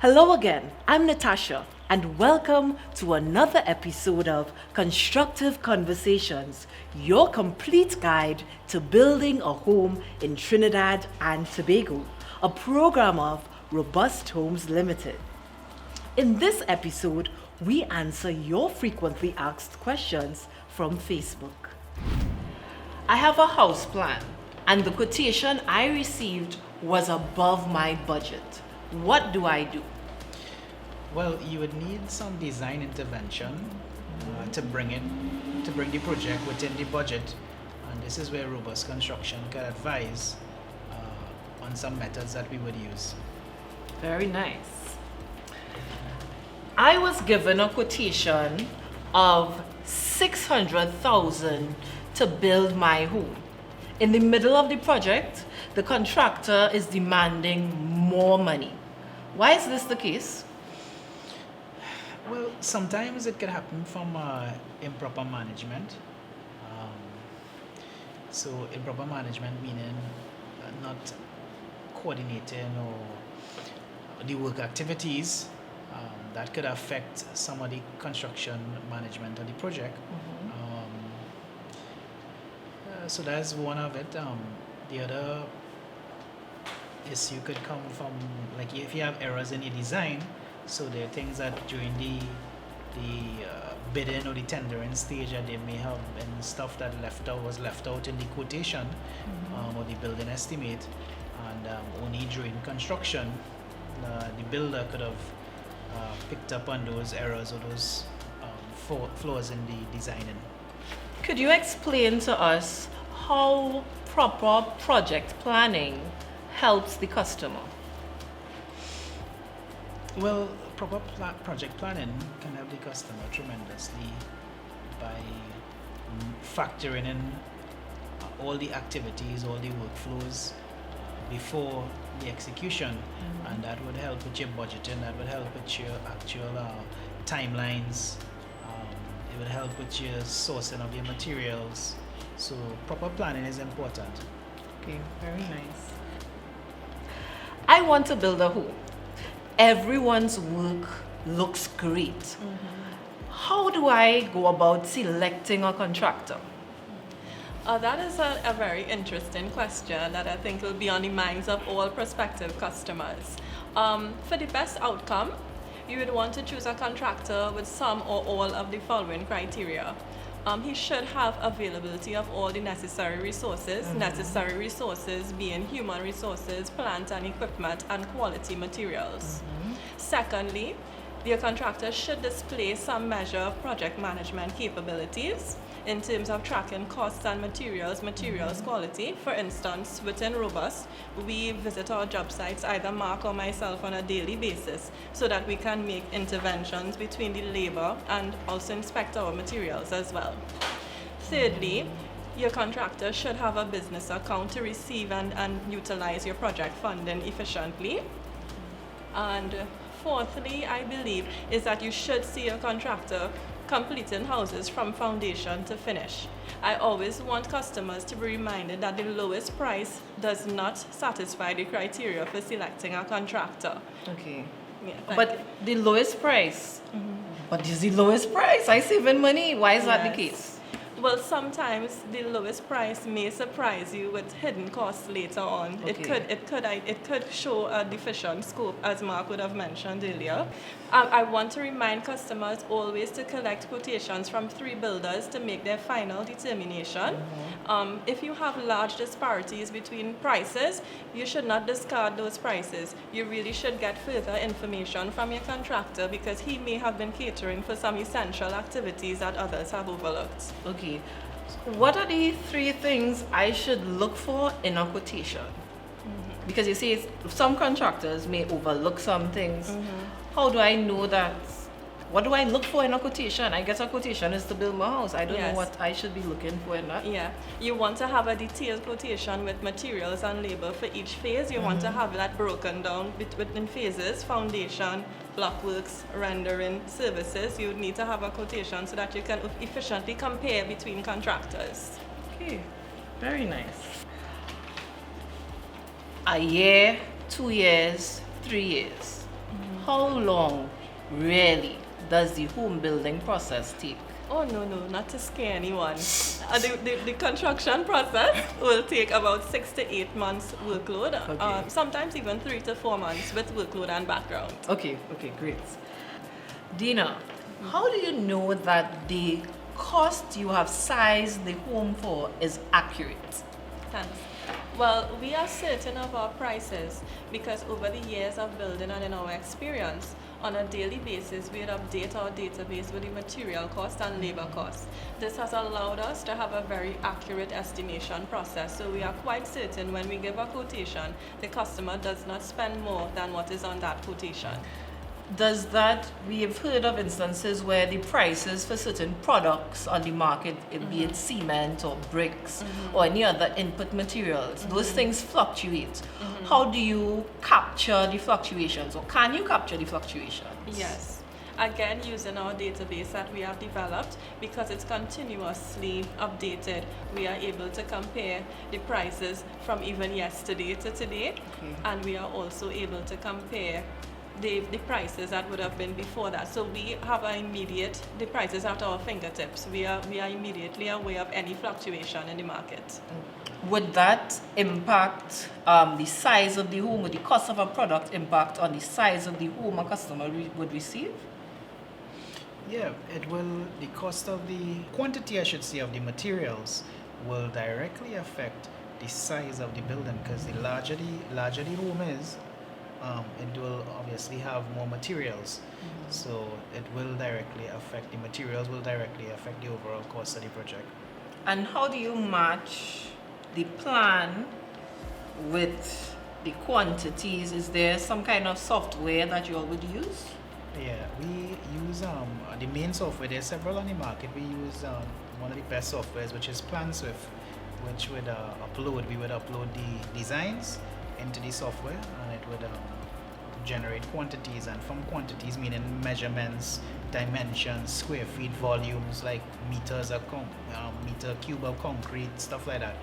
Hello again, I'm Natasha, and welcome to another episode of Constructive Conversations, your complete guide to building a home in Trinidad and Tobago, a program of Robust Homes Limited. In this episode, we answer your frequently asked questions from Facebook. I have a house plan, and the quotation I received was above my budget. What do I do? Well, you would need some design intervention to bring the project within the budget, and this is where Robust Construction can advise on some methods that we would use. Very nice. I was given a quotation of 600,000 to build my home. In the middle of the project, the contractor is demanding more money. Why is this the case? Well, sometimes it can happen from improper management. Um, so, improper management meaning not coordinating or the work activities that could affect some of the construction management of the project. So that's one of it. The other issue could come from, like, if you have errors in the design. So there are things that during the bidding or the tendering stage that they may have been stuff that was left out in the quotation or the building estimate, and only during construction the builder could have picked up on those errors or those flaws in the designing. Could you explain to us how proper project planning helps the customer? Well, proper project planning can help the customer tremendously by factoring in all the activities, all the workflows before the execution, and that would help with your budgeting, that would help with your actual timelines, it would help with your sourcing of your materials. So proper planning is important. Okay, very nice. I want to build a home. Everyone's work looks great. How do I go about selecting a contractor? That is a very interesting question that I think will be on the minds of all prospective customers. For the best outcome, you would want to choose a contractor with some or all of the following criteria. He should have availability of all the necessary resources, being human resources, plant and equipment, and quality materials. Secondly, the contractor should display some measure of project management capabilities in terms of tracking costs and materials quality. For instance, within Robust, we visit our job sites, either Mark or myself, on a daily basis so that we can make interventions between the labor and also inspect our materials as well. Thirdly, your contractor should have a business account to receive and utilize your project funding efficiently. And fourthly, I believe, is that you should see a contractor completing houses from foundation to finish. I always want customers to be reminded that the lowest price does not satisfy the criteria for selecting a contractor. Okay. Yeah, But the lowest price. What is the lowest price? I saving money. Why is that the Yes. case? Well, sometimes the lowest price may surprise you with hidden costs later on. Okay. It could show a deficient scope, as Mark would have mentioned earlier. I want to remind customers always to collect quotations from 3 builders to make their final determination. If you have large disparities between prices, you should not discard those prices. You really should get further information from your contractor, because he may have been catering for some essential activities that others have overlooked. Okay. What are the 3 things I should look for in a quotation? Because you see, some contractors may overlook some things. How do I know that? What do I look for in a quotation? I guess a quotation is to build my house. I don't know Yes. what I should be looking for in that. Yeah, you want to have a detailed quotation with materials and labor for each phase. You want to have that broken down within phases: foundation, blockworks, rendering, services. You need to have a quotation so that you can efficiently compare between contractors. Okay, very nice. A year, 2 years, 3 years. How long really does the home building process take? Oh no, no, not to scare anyone. The construction process will take about 6 to 8 months workload. Okay. Sometimes even 3 to 4 months with workload and background. Okay, great. Dina, how do you know that the cost you have sized the home for is accurate? Thanks. Well, we are certain of our prices because over the years of building and in our experience, on a daily basis, we would update our database with the material cost and labor cost. This has allowed us to have a very accurate estimation process. So we are quite certain when we give a quotation, the customer does not spend more than what is on that quotation. Does that, we have heard of instances where the prices for certain products on the market, be it cement or bricks or any other input materials, those things fluctuate. How do you capture the fluctuations, or can you capture the fluctuations? Yes. Again, using our database that we have developed, because it's continuously updated, we are able to compare the prices from even yesterday to today. Okay. And we are also able to compare the prices that would have been before that. So we have the prices at our fingertips. We are immediately aware of any fluctuation in the market. Would that impact the size of the home? Would the cost of a product impact on the size of the home a customer would receive? Yeah, it will. The cost of the quantity, I should say, of the materials will directly affect the size of the building, because the larger the home is, it will obviously have more materials. So it will directly affect, the materials will directly affect the overall cost of the project. And how do you match the plan with the quantities? Is there some kind of software that you all would use? Yeah, we use the main software. There's several on the market. We use one of the best softwares, which is PlanSwift, which would we would upload the designs into the software, and it would generate quantities, and from quantities meaning measurements, dimensions, square feet, volumes like meters of meter cube of concrete, stuff like that.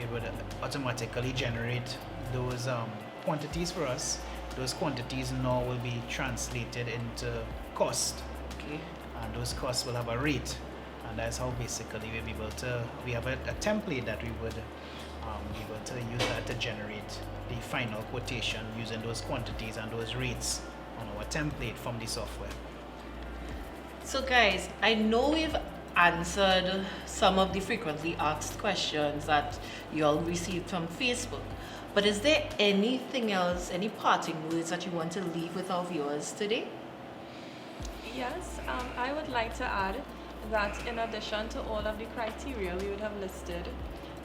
It would automatically generate those quantities for us. Those quantities now will be translated into cost, Okay. and those costs will have a rate, and that's how basically we'll be able to, we have a template that we would be able to use that to generate the final quotation using those quantities and those rates on our template from the software. So guys, I know we've answered some of the frequently asked questions that you all received from Facebook, but is there anything else, any parting words that you want to leave with our viewers today? Yes, I would like to add that in addition to all of the criteria we would have listed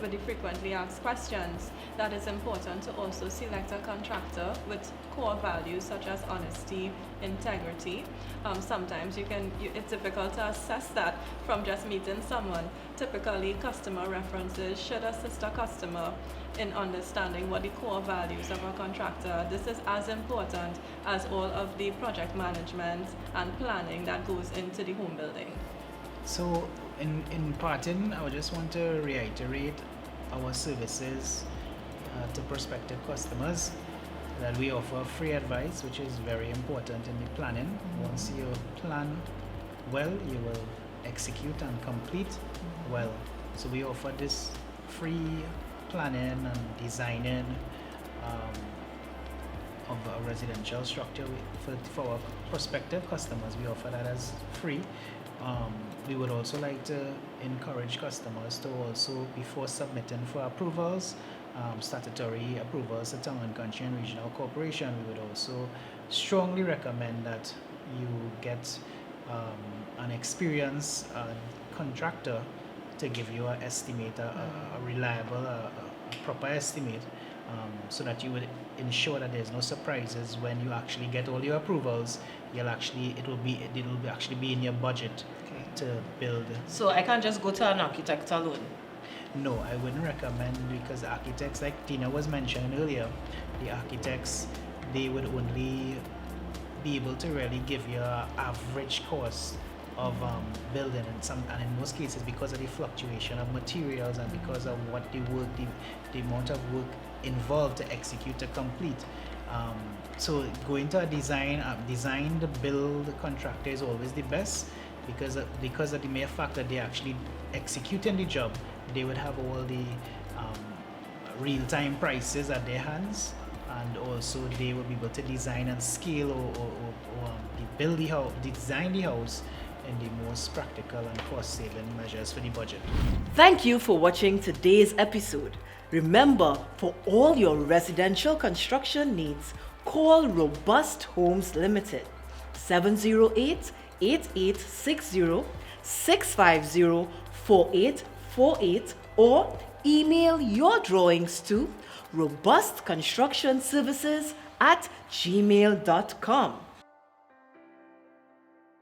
with the frequently asked questions, that it's important to also select a contractor with core values such as honesty, integrity. Sometimes it's difficult to assess that from just meeting someone. Typically, customer references should assist a customer in understanding what the core values of a contractor are. This is as important as all of the project management and planning that goes into the home building. So in parting, I would just want to reiterate our services to prospective customers, that we offer free advice, which is very important in the planning. Once you plan well, you will execute and complete well. So we offer this free planning and designing of a residential structure for our prospective customers. We offer that as free. We would also like to encourage customers to also, before submitting for approvals, statutory approvals to Town and Country and Regional Corporation, we would also strongly recommend that you get an experienced contractor to give you an estimate, a reliable, a proper estimate, so that you would ensure that there's no surprises when you actually get all your approvals. It will actually be in your budget to build. So I can't just go to an architect alone? No, I wouldn't recommend, because architects, like Tina was mentioning earlier, the architects, they would only be able to really give you an average cost of building, and in most cases, because of the fluctuation of materials and because of what the amount of work involved to execute, to complete, So going to a design the build contractor is always the best because of the mere fact that they actually executing the job, they would have all the real-time prices at their hands, and also they will be able to design and scale or build the house, design the house in the most practical and cost-saving measures for the budget. Thank you for watching today's episode. Remember, for all your residential construction needs, call Robust Homes Limited 708-8860, 650-4848, or email your drawings to robustconstructionservices@gmail.com.